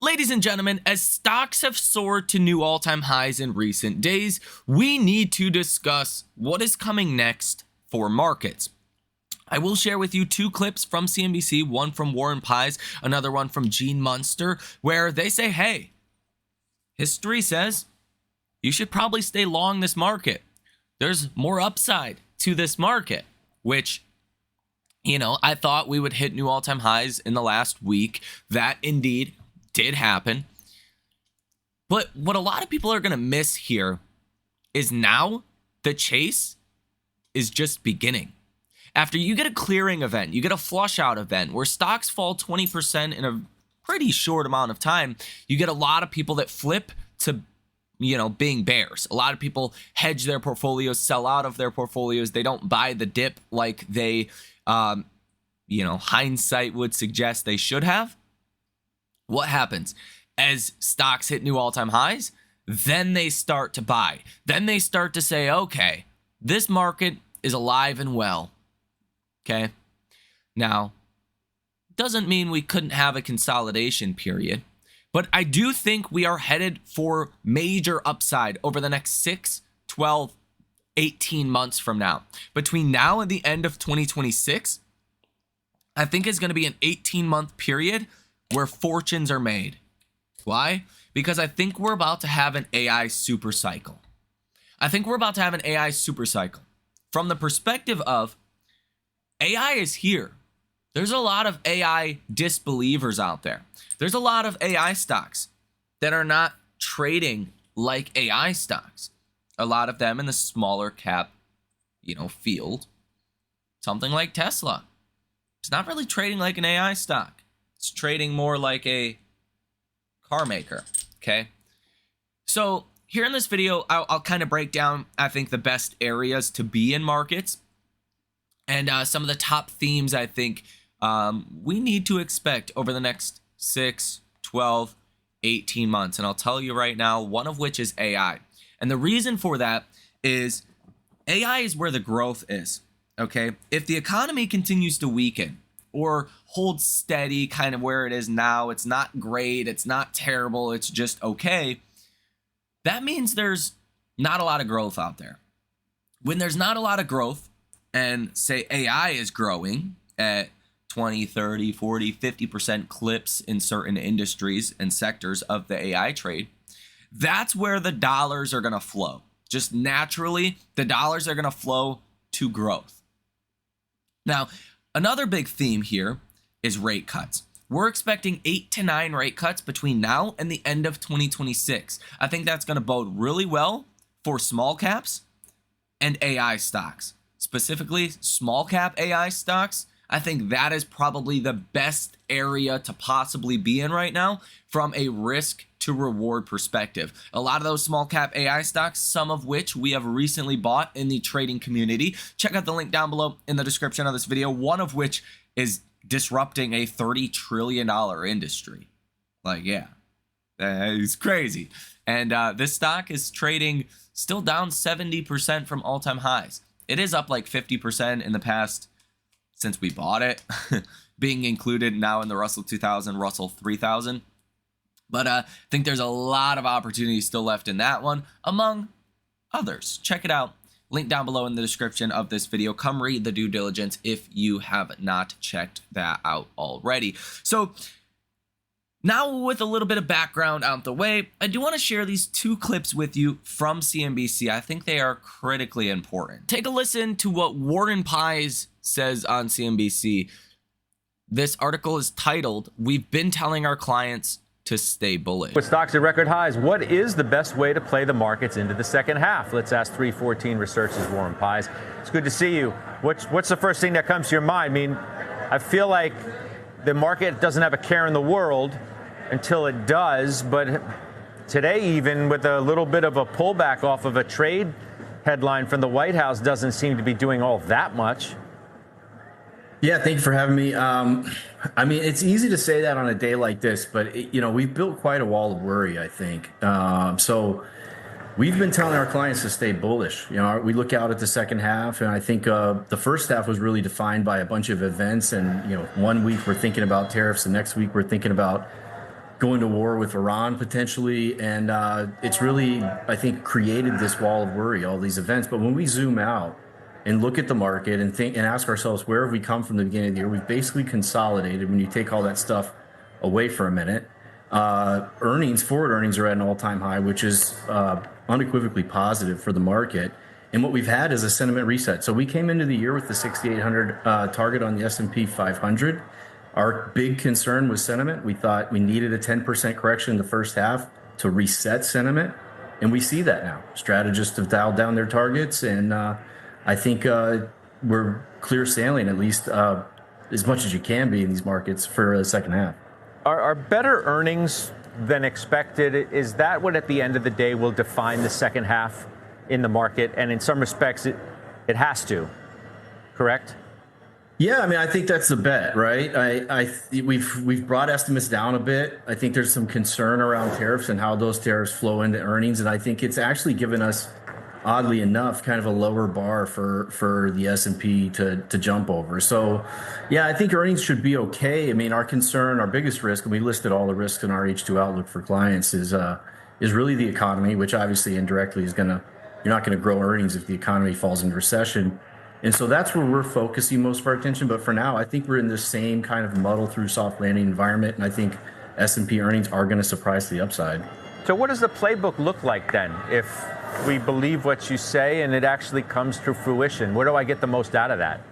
Ladies and gentlemen, as stocks have soared to new all-time highs in recent days, we need to discuss what is coming next for markets. I will share with you two clips from CNBC, one from Warren Pies, another one from Gene Munster, where they say, hey, history says you should probably stay long this market. There's more upside to this market, which, I thought we would hit new all-time highs in the last week. That indeed did happen. But what a lot of people are going to miss here is now the chase is just beginning. After you get a clearing event, you get a flush out event where stocks fall 20% in a pretty short amount of time, you get a lot of people that flip to being bears. A lot of people hedge their portfolios, sell out of their portfolios. They don't buy the dip like they hindsight would suggest they should have. What happens? As stocks hit new all-time highs, then they start to buy. Then they start to say, okay, this market is alive and well. Okay? Now, doesn't mean we couldn't have a consolidation period, but I do think we are headed for major upside over the next 6, 12, 18 months from now. Between now and the end of 2026, I think it's going to be an 18-month period where fortunes are made. Why? Because I think we're about to have an AI super cycle. From the perspective of AI is here. There's a lot of AI disbelievers out there. There's a lot of AI stocks that are not trading like AI stocks. A lot of them in the smaller cap, field. Something like Tesla. It's not really trading like an AI stock. It's trading more like a car maker, okay? So here in this video, I'll kind of break down, I think, the best areas to be in markets and some of the top themes I think we need to expect over the next 6, 12, 18 months. And I'll tell you right now, one of which is AI. And the reason for that is AI is where the growth is, okay? If the economy continues to weaken, or hold steady kind of where it is now, it's not great, it's not terrible, it's just okay, that means there's not a lot of growth out there. When there's not a lot of growth, and say AI is growing at 20, 30, 40, 50% clips in certain industries and sectors of the AI trade, that's where the dollars are going to flow. Just naturally, the dollars are going to flow to growth. Now, another big theme here is rate cuts. We're expecting 8 to 9 rate cuts between now and the end of 2026. I think that's going to bode really well for small caps and AI stocks. Specifically, small cap AI stocks. I think that is probably the best area to possibly be in right now from a risk to reward perspective. A lot of those small cap AI stocks, some of which we have recently bought in the trading community. Check out the link down below in the description of this video, one of which is disrupting a $30 trillion industry. It's crazy. And this stock is trading still down 70% from all-time highs. It is up like 50% in the past since we bought it, being included now in the Russell 2000, Russell 3000. But I think there's a lot of opportunity still left in that one, among others. Check it out. Link down below in the description of this video. Come read the due diligence if you have not checked that out already. So now with a little bit of background out the way, I do want to share these two clips with you from CNBC. I think they are critically important. Take a listen to what Warren Pies says on CNBC. This article is titled, "We've been telling our clients to stay bullish." With stocks at record highs, what is the best way to play the markets into the second half? Let's ask 314 Research's Warren Pies. It's good to see you. What's the first thing that comes to your mind? I mean, I feel like the market doesn't have a care in the world until it does, but today, even with a little bit of a pullback off of a trade headline from the White House, doesn't seem to be doing all that much. Yeah, thank you for having me. I mean, it's easy to say that on a day like this, but we've built quite a wall of worry, I think. So we've been telling our clients to stay bullish. We look out at the second half, and I think the first half was really defined by a bunch of events. And 1 week we're thinking about tariffs, the next week we're thinking about going to war with Iran potentially, and it's really, I think, created this wall of worry, all these events. But when we zoom out and look at the market and think and ask ourselves, where have we come from the beginning of the year? We've basically consolidated. When you take all that stuff away for a minute, forward earnings are at an all-time high, which is unequivocally positive for the market. And what we've had is a sentiment reset. So we came into the year with the 6,800 target on the S&P 500. Our big concern was sentiment. We thought we needed a 10% correction in the first half to reset sentiment. And we see that now. Strategists have dialed down their targets. And I think we're clear sailing, at least as much as you can be in these markets for the second half. Are better earnings than expected? Is that what at the end of the day will define the second half in the market? And in some respects, it has to, correct? Yeah, I mean, I think that's the bet, right? We've brought estimates down a bit. I think there's some concern around tariffs and how those tariffs flow into earnings, and I think it's actually given us, oddly enough, kind of a lower bar for the S&P to jump over. So, yeah, I think earnings should be okay. I mean, our biggest risk, and we listed all the risks in our H2 outlook for clients, is really the economy, which obviously indirectly you're not going to grow earnings if the economy falls into recession. And so that's where we're focusing most of our attention. But for now, I think we're in the same kind of muddle through soft landing environment. And I think S&P earnings are going to surprise to the upside. So what does the playbook look like then, if we believe what you say and it actually comes to fruition? Where do I get the most out of that?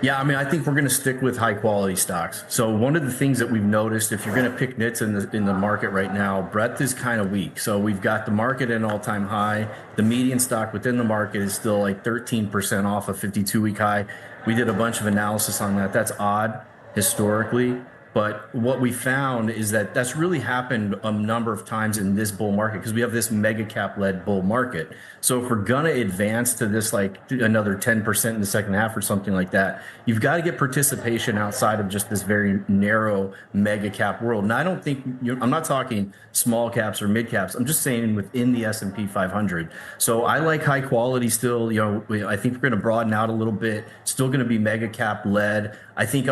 Yeah, I mean, I think we're going to stick with high quality stocks. So one of the things that we've noticed, if you're going to pick nits in the market right now, breadth is kind of weak. So we've got the market at an all-time high. The median stock within the market is still like 13% off a 52-week high. We did a bunch of analysis on that. That's odd historically. But what we found is that that's really happened a number of times in this bull market because we have this mega cap led bull market. So if we're going to advance to this like another 10% in the second half or something like that, you've got to get participation outside of just this very narrow mega cap world. And I don't think I'm not talking small caps or mid caps. I'm just saying within the S&P 500. So I like high quality still. I think we're going to broaden out a little bit. Still going to be mega cap led. I think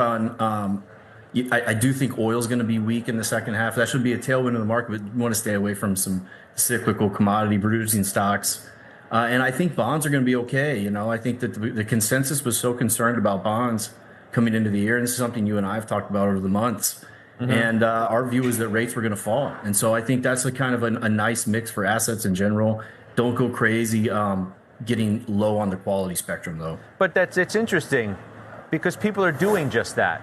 I do think oil is going to be weak in the second half. That should be a tailwind in the market, but you want to stay away from some cyclical commodity producing stocks. And I think bonds are going to be okay. I think that the consensus was so concerned about bonds coming into the year. And this is something you and I have talked about over the months. Mm-hmm. And our view is that rates were going to fall. And so I think that's a kind of a nice mix for assets in general. Don't go crazy getting low on the quality spectrum, though. But it's interesting because people are doing just that.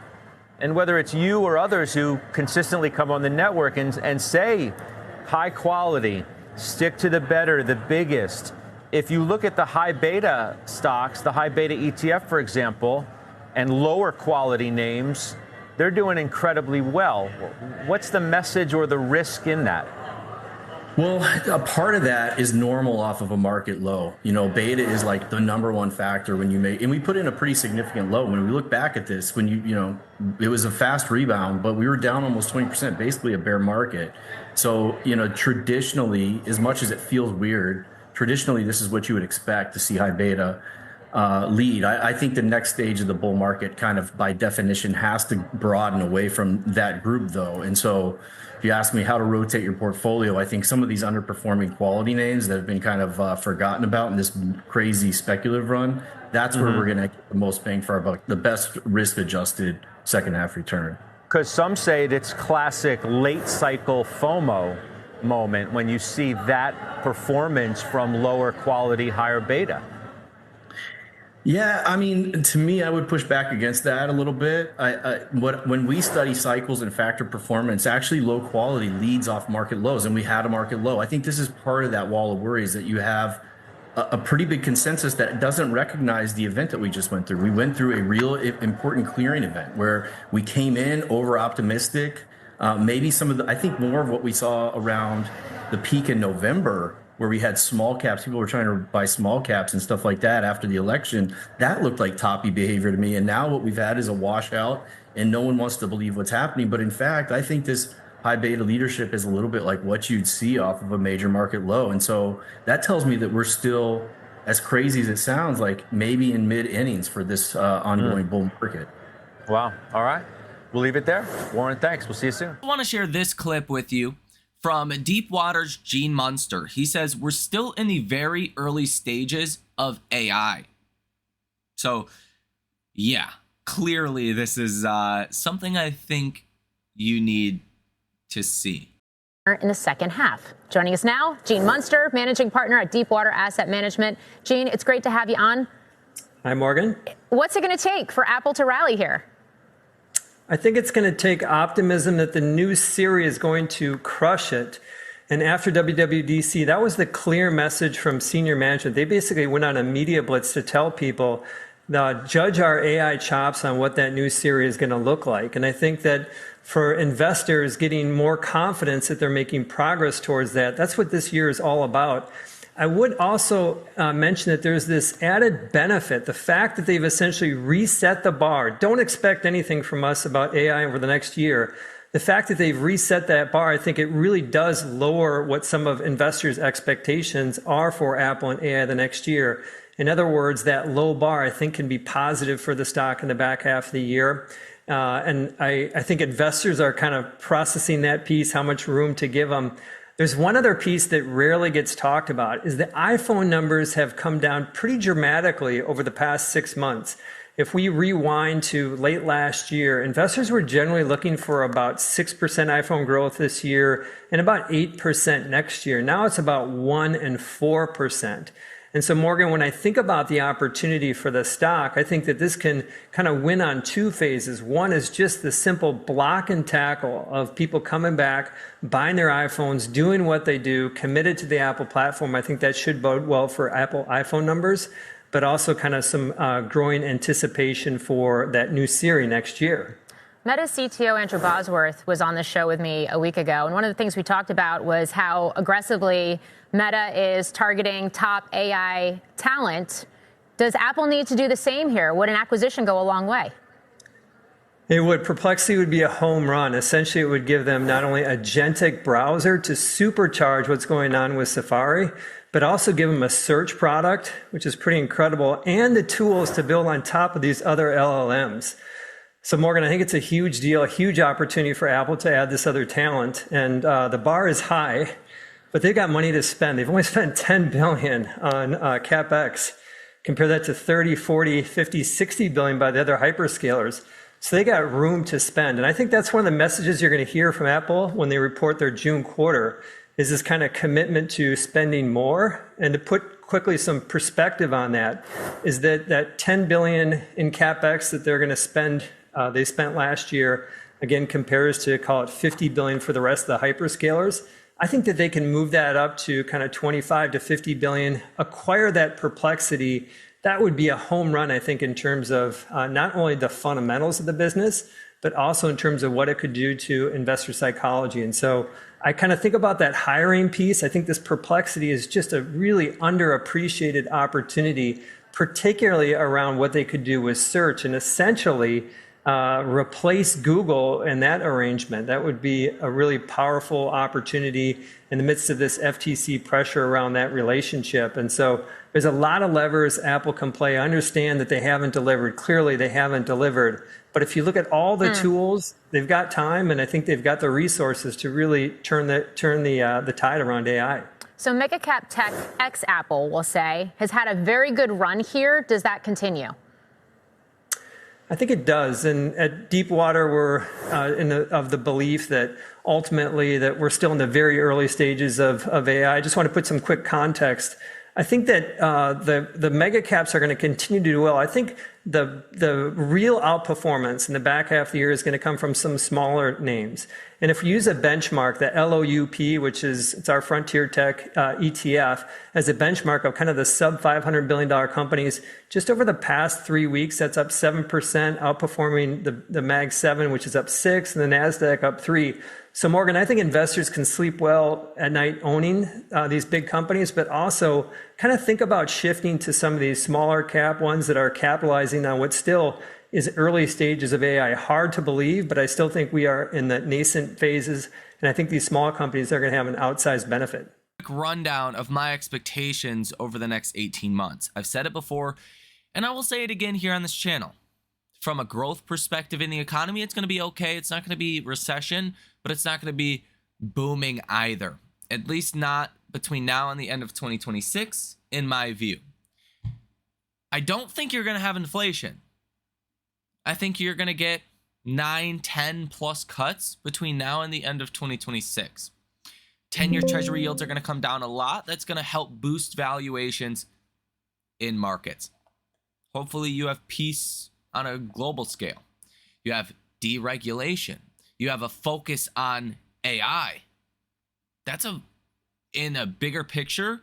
And whether it's you or others who consistently come on the network and say high quality, stick to the better, the biggest. If you look at the high beta stocks, the high beta ETF, for example, and lower quality names, they're doing incredibly well. What's the message or the risk in that? Well, a part of that is normal off of a market low. Beta is like the number one factor when you make, and we put in a pretty significant low. When we look back at this, it was a fast rebound, but we were down almost 20%, basically a bear market. So, traditionally, as much as it feels weird, traditionally, this is what you would expect to see high beta lead. I think the next stage of the bull market kind of by definition has to broaden away from that group though. And so if you ask me how to rotate your portfolio, I think some of these underperforming quality names that have been kind of forgotten about in this crazy speculative run, that's where we're going to get the most bang for our buck, the best risk adjusted second half return. Because some say it's classic late cycle FOMO moment when you see that performance from lower quality, higher beta. Yeah, I mean, to me, I would push back against that a little bit. When we study cycles and factor performance, actually low quality leads off market lows, and we had a market low. I think this is part of that wall of worries that you have a pretty big consensus that doesn't recognize the event that we just went through. We went through a real important clearing event where we came in over optimistic. Maybe I think more of what we saw around the peak in November, where we had small caps, people were trying to buy small caps and stuff like that after the election, that looked like toppy behavior to me. And now what we've had is a washout and no one wants to believe what's happening. But in fact, I think this high beta leadership is a little bit like what you'd see off of a major market low. And so that tells me that we're still, as crazy as it sounds, like maybe in mid innings for this ongoing bull market. Wow. All right. We'll leave it there. Warren, thanks. We'll see you soon. I want to share this clip with you from Deepwater's Gene Munster. He says we're still in the very early stages of AI. So, yeah, clearly this is something I think you need to see. In the second half. Joining us now, Gene Munster, managing partner at Deepwater Asset Management. Gene, it's great to have you on. Hi, Morgan. What's it going to take for Apple to rally here? I think it's going to take optimism that the new Siri is going to crush it. And after WWDC, that was the clear message from senior management. They basically went on a media blitz to tell people, judge our AI chops on what that new Siri is going to look like. And I think that for investors getting more confidence that they're making progress towards that, that's what this year is all about. I would also mention that there's this added benefit, the fact that they've essentially reset the bar. Don't expect anything from us about AI over the next year. The fact that they've reset that bar, I think it really does lower what some of investors' expectations are for Apple and AI the next year. In other words, that low bar, I think, can be positive for the stock in the back half of the year. And I think investors are kind of processing that piece, how much room to give them. There's one other piece that rarely gets talked about, is the iPhone numbers have come down pretty dramatically over the past 6 months. If we rewind to late last year, investors were generally looking for about 6% iPhone growth this year and about 8% next year. Now it's about 1% and 4%. And so, Morgan, when I think about the opportunity for the stock, I think that this can kind of win on two phases. One is just the simple block and tackle of people coming back, buying their iPhones, doing what they do, committed to the Apple platform. I think that should bode well for Apple iPhone numbers, but also kind of some growing anticipation for that new Siri next year. Meta CTO Andrew Bosworth was on the show with me a week ago, and one of the things we talked about was how aggressively Meta is targeting top AI talent. Does Apple need to do the same here? Would an acquisition go a long way? It would. Perplexity would be a home run. Essentially, it would give them not only a agentic browser to supercharge what's going on with Safari, but also give them a search product, which is pretty incredible, and the tools to build on top of these other LLMs. So, Morgan, I think it's a huge deal, a huge opportunity for Apple to add this other talent. And the bar is high, but they've got money to spend. They've only spent $10 billion on CapEx. Compare that to 30, 40, 50, 60 billion by the other hyperscalers. So they got room to spend. And I think that's one of the messages you're going to hear from Apple when they report their June quarter, is this kind of commitment to spending more. And to put quickly some perspective on that, is that that 10 billion in CapEx that they're going to spend, they spent last year, again, compares to, call it 50 billion for the rest of the hyperscalers. I think that they can move that up to kind of 25 to 50 billion, acquire that Perplexity. That would be a home run, I think, in terms of not only the fundamentals of the business, but also in terms of what it could do to investor psychology. And so I kind of think about that hiring piece. I think this Perplexity is just a really underappreciated opportunity, particularly around what they could do with search and essentially replace Google in that arrangement. That would be a really powerful opportunity in the midst of this FTC pressure around that relationship. And so there's a lot of levers Apple can play. I understand that they haven't delivered. Clearly, they haven't delivered. But if you look at all the tools, they've got time, and I think they've got the resources to really turn the tide around AI. So mega cap tech ex Apple, we'll say, has had a very good run here. Does that continue? I think it does. And at Deepwater, we're of the belief that ultimately that we're still in the very early stages of AI. I just want to put some quick context. I think that the mega caps are going to continue to do well. I think the real outperformance in the back half of the year is going to come from some smaller names. And if we use a benchmark, the LOUP, which is it's our Frontier Tech ETF, as a benchmark of kind of the sub $500 billion companies, just over the past 3 weeks, that's up 7%, outperforming the Mag 7, which is up 6, and the NASDAQ up 3. So, Morgan, I think investors can sleep well at night owning these big companies, but also kind of think about shifting to some of these smaller cap ones that are capitalizing on what still is early stages of AI. Hard to believe, but I still think we are in the nascent phases, and I think these smaller companies are going to have an outsized benefit. Quick rundown of my expectations over the next 18 months. I've said it before, and I will say it again here on this channel. from a growth perspective in the economy, it's going to be okay. It's not going to be recession, but it's not going to be booming either. At least not between now and the end of 2026, in my view. I don't think you're going to have inflation. I think you're going to get 9, 10 plus cuts between now and the end of 2026. 10-year treasury yields are going to come down a lot. That's going to help boost valuations in markets. Hopefully you have peace on a global scale. You have deregulation. You have a focus on AI. That's in a bigger picture,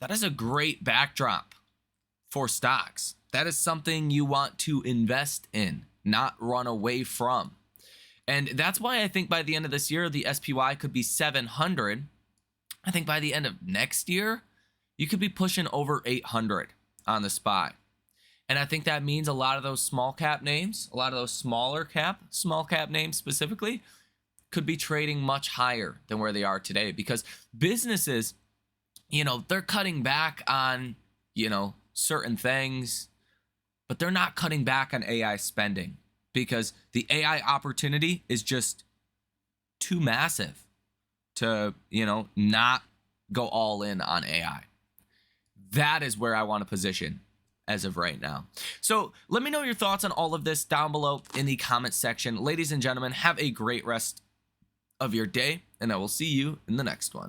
that is a great backdrop for stocks. That is something you want to invest in, not run away from. And that's why I think by the end of this year, the SPY could be 700. I think by the end of next year, you could be pushing over 800 on the SPY. And I think that means a lot of those small cap names, a lot of those small cap names specifically, could be trading much higher than where they are today, because businesses, they're cutting back on, certain things, but they're not cutting back on AI spending because the AI opportunity is just too massive to, not go all in on AI. That is where I want to position as of right now. So let me know your thoughts on all of this down below in the comment section. Ladies and gentlemen, have a great rest of your day, and I will see you in the next one.